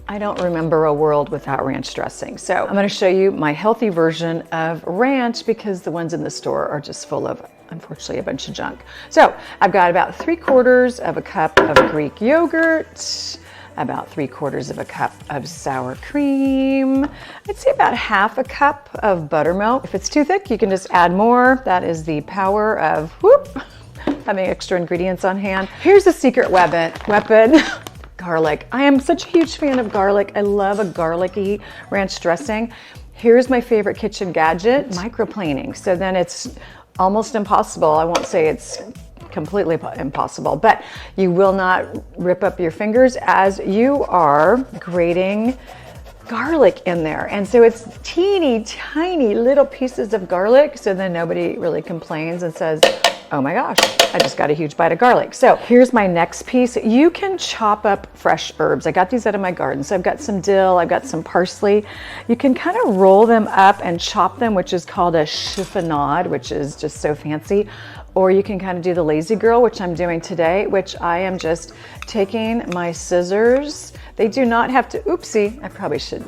I don't remember a world without ranch dressing. So I'm going to show you my healthy version of ranch because the ones in the store are just full of, unfortunately, a bunch of junk. So I've got about 3/4 of a cup of Greek yogurt, about 3/4 of a cup of sour cream. I'd say about 1/2 cup of buttermilk. If it's too thick, you can just add more. That is the power of having extra ingredients on hand. Here's the secret weapon. Garlic. I am such a huge fan of garlic. I love a garlicky ranch dressing. Here's my favorite kitchen gadget, microplaning. So then it's almost impossible. I won't say it's completely impossible, but you will not rip up your fingers as you are grating garlic in there. And so it's teeny tiny little pieces of garlic. So then nobody really complains and says, oh my gosh, I just got a huge bite of garlic. So here's my next piece. You can chop up fresh herbs. I got these out of my garden. So I've got some dill, I've got some parsley. You can kind of roll them up and chop them, which is called a chiffonade, which is just so fancy. Or you can kind of do the lazy girl, which I'm doing today, which I am just taking my scissors. They do not have to, oopsie, I probably should.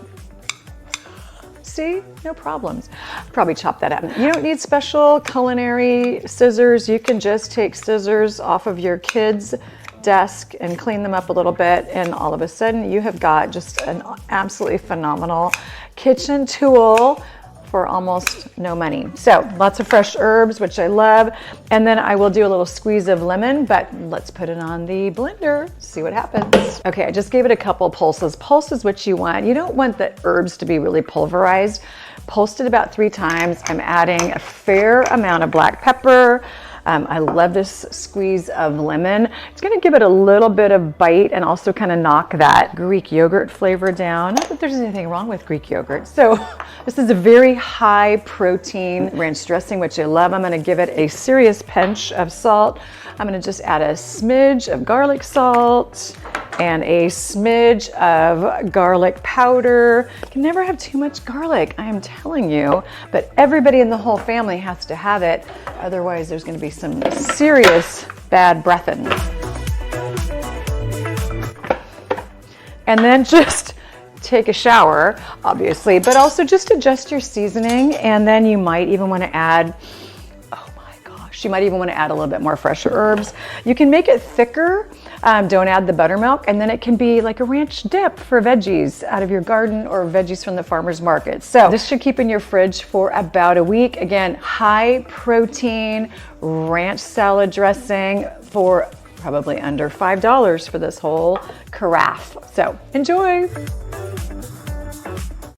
See, no problems. Probably chop that up. You don't need special culinary scissors. You can just take scissors off of your kid's desk and clean them up a little bit, and all of a sudden you have got just an absolutely phenomenal kitchen tool for almost no money. So lots of fresh herbs, which I love. And then I will do a little squeeze of lemon, but let's put it on the blender, see what happens. Okay, I just gave it a couple pulses. Pulse is what you want. You don't want the herbs to be really pulverized. Pulsed it about 3 times. I'm adding a fair amount of black pepper. I love this squeeze of lemon. It's gonna give it a little bit of bite and also kind of knock that Greek yogurt flavor down. Not that there's anything wrong with Greek yogurt. So this is a very high protein ranch dressing, which I love. I'm gonna give it a serious pinch of salt. I'm gonna just add a smidge of garlic salt and a smidge of garlic powder. You can never have too much garlic, I am telling you, but everybody in the whole family has to have it. Otherwise, there's gonna be some serious bad breathing. And then just take a shower, obviously, but also just adjust your seasoning. And then you might even wanna add, you might even want to add a little bit more fresh herbs. You can make it thicker. Don't add the buttermilk, and then it can be like a ranch dip for veggies out of your garden or veggies from the farmer's market. So this should keep in your fridge for about a week. Again, high protein ranch salad dressing for probably under $5 for this whole carafe. So enjoy.